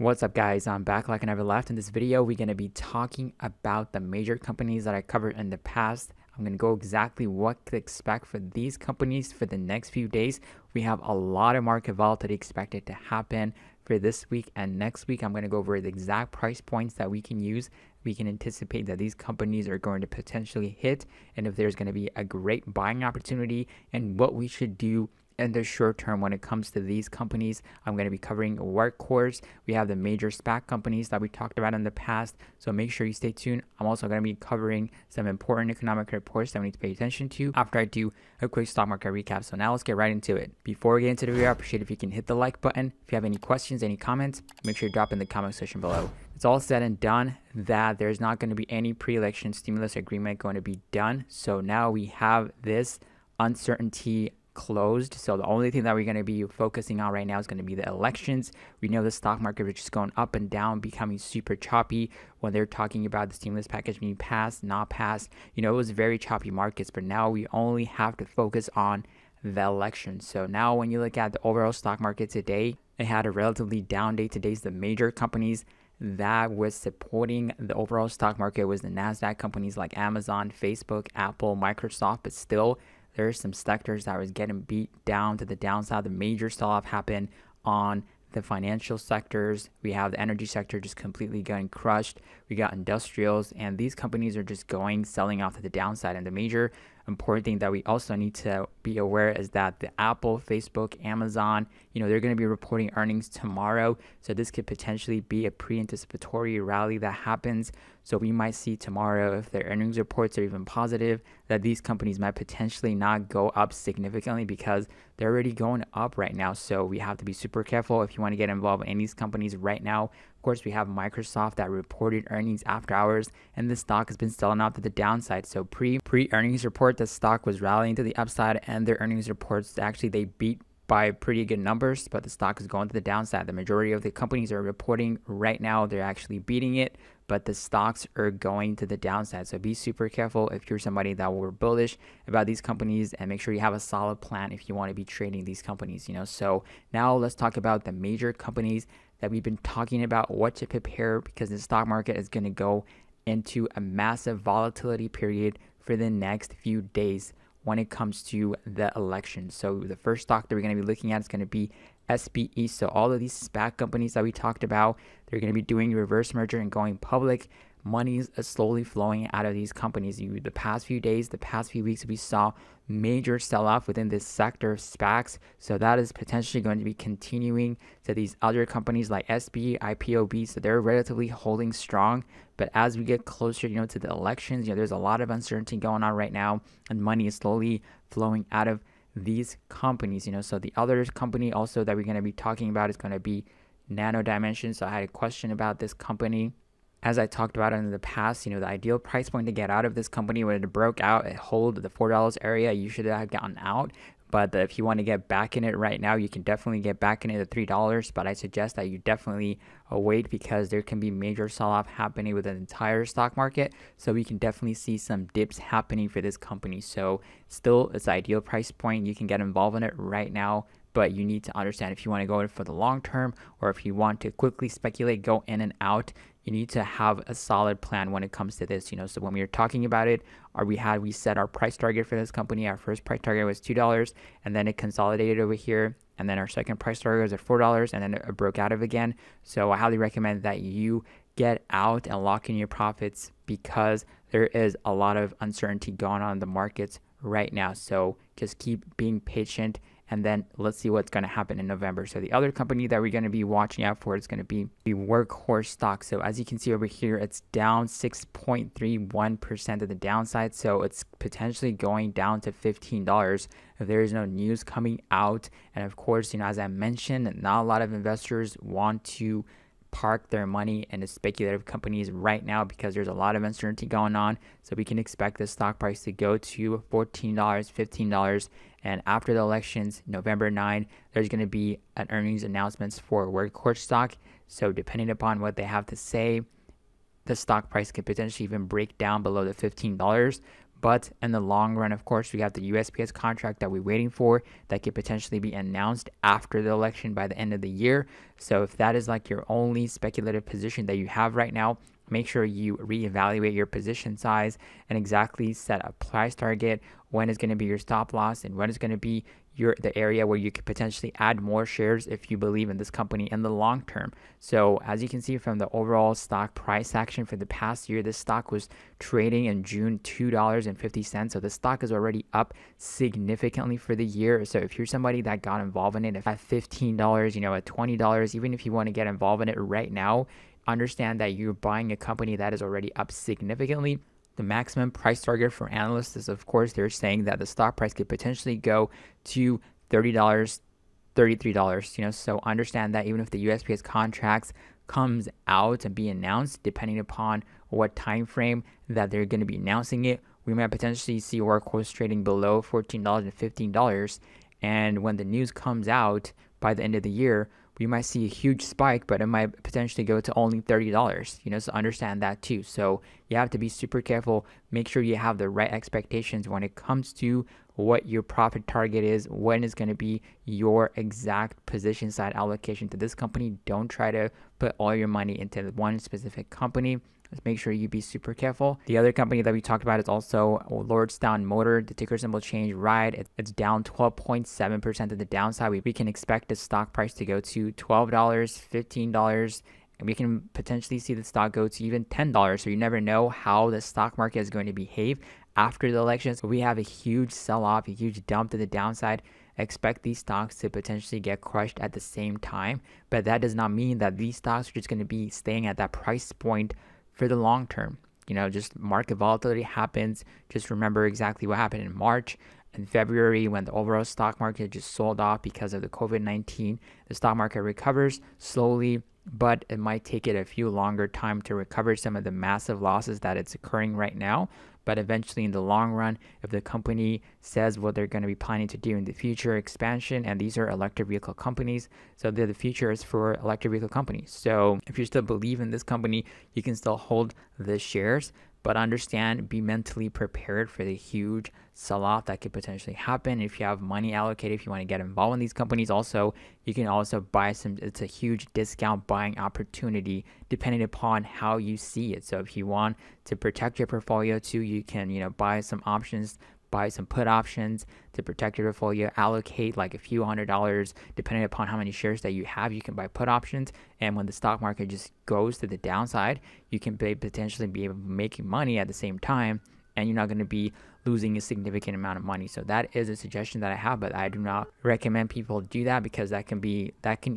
What's up guys, I'm back like I never left. In this video we're going to be talking about the major companies that I covered in the past. I'm going to go exactly what to expect for these companies for the next few days. We have a lot of market volatility expected to happen for this week and next week. I'm going to go over the exact price points that we can use. We can anticipate that these companies are going to potentially hit, and if there's going to be a great buying opportunity and what we should do in the short term when it comes to these companies. I'm going to be covering Workhorse. We have the major Spac companies that we talked about in the past, so make sure you stay tuned. I'm also going to be covering some important economic reports that we need to pay attention to after I do a quick stock market recap. So now let's get right into it. Before we get into the video, I appreciate if you can hit the like button. If you have any questions, any comments, make sure you drop in the comment section below. It's all said and done that there's not going to be any pre-election stimulus agreement going to be done. So now we have this uncertainty closed. So the only thing that we're going to be focusing on right now is going to be the elections. We know the stock market is just going up and down, becoming super choppy when they're talking about the stimulus package being passed, not passed. You know, it was very choppy markets, but now we only have to focus on the election. So now when you look at the overall stock market today, it had a relatively down day. Today's the major companies that was supporting the overall stock market was the NASDAQ companies like Amazon, Facebook, Apple, Microsoft, but still there's some sectors that was getting beat down to the downside. The major sell-off happened on the financial sectors. We have the energy sector just completely getting crushed. We got industrials, and these companies are just selling off to the downside. And the major important thing that we also need to be aware is that the Apple, Facebook, Amazon, they're going to be reporting earnings tomorrow. So this could potentially be a pre-anticipatory rally that happens. So we might see tomorrow, if their earnings reports are even positive, that these companies might potentially not go up significantly because they're already going up right now. So we have to be super careful if you want to get involved in these companies right now. Of course, we have Microsoft that reported earnings after hours, and the stock has been selling out to the downside. So pre-earnings report, the stock was rallying to the upside, and their earnings reports, actually they beat by pretty good numbers, but the stock is going to the downside. The majority of the companies are reporting right now, they're actually beating it, but the stocks are going to the downside. So be super careful if you're somebody that were bullish about these companies, and make sure you have a solid plan if you want to be trading these companies. So now let's talk about the major companies that we've been talking about, what to prepare, because the stock market is going to go into a massive volatility period for the next few days when it comes to the election. So the first stock that we're going to be looking at is going to be SPE. So all of these Spac companies that we talked about, they're going to be doing reverse merger and going public. Money is slowly flowing out of these companies. The past few days, the past few weeks, we saw major sell-off within this sector of SPACs. So that is potentially going to be continuing to these other companies like SPE, IPOB. So they're relatively holding strong. But as we get closer, to the elections, there's a lot of uncertainty going on right now, and money is slowly flowing out of these companies. So the other company also that we're going to be talking about is going to be Nano. So I had a question about this company. As I talked about in the past, the ideal price point to get out of this company when it broke out, it hold the $4 area, you should have gotten out. But if you want to get back in it right now, you can definitely get back in it at $3. But I suggest that you definitely wait, because there can be major sell-off happening with the entire stock market. So we can definitely see some dips happening for this company. So still, it's the ideal price point. You can get involved in it right now, but you need to understand if you want to go in for the long term, or if you want to quickly speculate, go in and out, you need to have a solid plan when it comes to this. So when we were talking about it, we set our price target for this company. Our first price target was $2, and then it consolidated over here, and then our second price target was at $4, and then it broke out of again. So I highly recommend that you get out and lock in your profits, because there is a lot of uncertainty going on in the markets right now. So just keep being patient, and then let's see what's going to happen in November. So the other company that we're going to be watching out for is going to be the Workhorse stock. So as you can see over here, it's down 6.31% of the downside. So it's potentially going down to $15 if there is no news coming out. And of course, as I mentioned, not a lot of investors want to park their money in the speculative companies right now, because there's a lot of uncertainty going on. So we can expect the stock price to go to $14, $15. And after the elections, November 9, there's going to be an earnings announcements for Workhorse stock. So depending upon what they have to say, the stock price could potentially even break down below the $15. But in the long run, of course, we have the USPS contract that we're waiting for that could potentially be announced after the election by the end of the year. So if that is like your only speculative position that you have right now, make sure you reevaluate your position size and exactly set a price target, when is going to be your stop loss, and when is going to be the area where you could potentially add more shares if you believe in this company in the long term. So as you can see from the overall stock price action for the past year, this stock was trading in June $2.50. So the stock is already up significantly for the year. So if you're somebody that got involved in it at $15, at $20, even if you want to get involved in it right now, understand that you're buying a company that is already up significantly. The maximum price target for analysts is, of course, they're saying that the stock price could potentially go to $30, $33, so understand that even if the USPS contracts comes out and be announced, depending upon what time frame that they're going to be announcing it, we might potentially see Workhorse trading below $14 and $15. And when the news comes out by the end of the year, we might see a huge spike, but it might potentially go to only $30, so understand that too. So you have to be super careful. Make sure you have the right expectations when it comes to what your profit target is, when is going to be your exact position side allocation to this company. Don't try to put all your money into one specific company. Just make sure you be super careful. The other company that we talked about is also Lordstown Motor. The ticker symbol change RIDE. It's down 12.7% to the downside. We can expect the stock price to go to $12, $15, and we can potentially see the stock go to even $10. So you never know how the stock market is going to behave after the elections. So we have a huge sell-off, a huge dump to the downside. Expect these stocks to potentially get crushed at the same time, but that does not mean that these stocks are just going to be staying at that price point for the long term. Just market volatility happens. Just remember exactly what happened in March and February when the overall stock market just sold off because of the COVID-19. The stock market recovers slowly, but it might take it a few longer time to recover some of the massive losses that it's occurring right now. But eventually in the long run, if the company says what they're going to be planning to do in the future, expansion, and these are electric vehicle companies, so the future is for electric vehicle companies. So if you still believe in this company, you can still hold the shares, but understand, be mentally prepared for the huge sell-off that could potentially happen. If you have money allocated, if you want to get involved in these companies, also you can also buy some. It's a huge discount buying opportunity depending upon how you see it. So if you want to protect your portfolio too, you can buy some options, buy some put options to protect your portfolio, allocate like a few $100 depending upon how many shares that you have. You can buy put options, and when the stock market just goes to the downside, you can potentially be able to make money at the same time, and you're not going to be losing a significant amount of money. So that is a suggestion that I have, but I do not recommend people do that because that can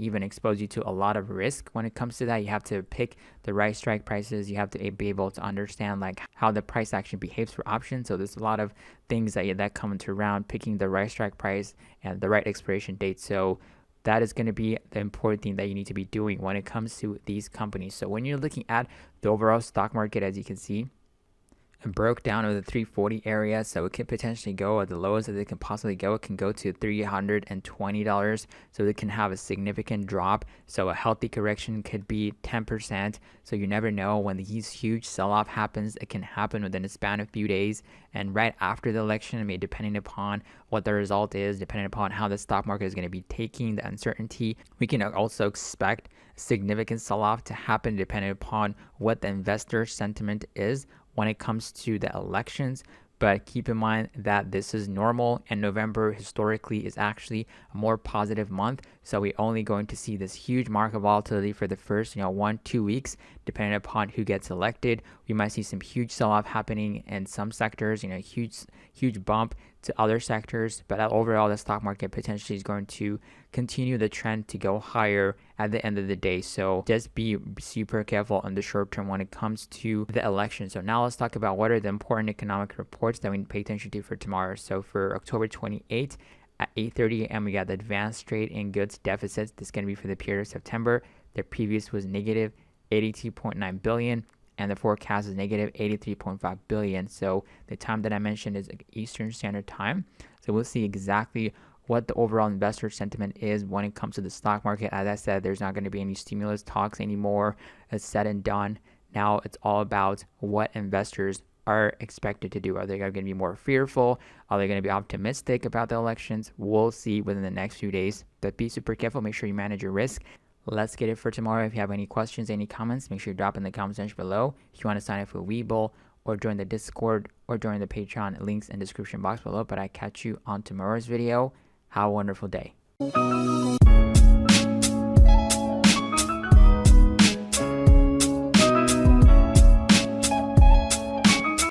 even expose you to a lot of risk. When it comes to that, you have to pick the right strike prices. You have to be able to understand like how the price action behaves for options. So there's a lot of things that come into around picking the right strike price and the right expiration date. So that is going to be the important thing that you need to be doing when it comes to these companies. So when you're looking at the overall stock market, as you can see, it broke down to the 340 area, so it could potentially go at the lowest that it can possibly go. It can go to $320, so it can have a significant drop. So a healthy correction could be 10%. So you never know when these huge sell-off happens. It can happen within a span of a few days, and right after the election, depending upon what the result is, depending upon how the stock market is going to be taking the uncertainty, we can also expect significant sell-off to happen depending upon what the investor sentiment is when it comes to the elections. But keep in mind that this is normal, and November historically is actually a more positive month. So we're only going to see this huge market volatility for the first 1-2 weeks, depending upon who gets elected. We might see some huge sell-off happening in some sectors, huge bump to other sectors. But overall, the stock market potentially is going to continue the trend to go higher at the end of the day. So just be super careful in the short term when it comes to the election. So now let's talk about what are the important economic reports that we need to pay attention to for tomorrow. So for October 28th at 8:30 a.m., we got the advanced trade in goods deficits. This is going to be for the period of September. The previous was negative 82.9 billion. And the forecast is negative 83.5 billion. So the time that I mentioned is Eastern Standard Time. So we'll see exactly what the overall investor sentiment is when it comes to the stock market. As I said, there's not going to be any stimulus talks anymore. It's said and done. Now it's all about what investors are expected to do. Are they going to be more fearful? Are they going to be optimistic about the elections? We'll see within the next few days. But be super careful. Make sure you manage your risk. Let's get it for tomorrow. If you have any questions, any comments, make sure you drop in the comment section below. If you want to sign up for Webull or join the Discord or join the Patreon, links in the description box below. But I catch you on tomorrow's video. Have a wonderful day.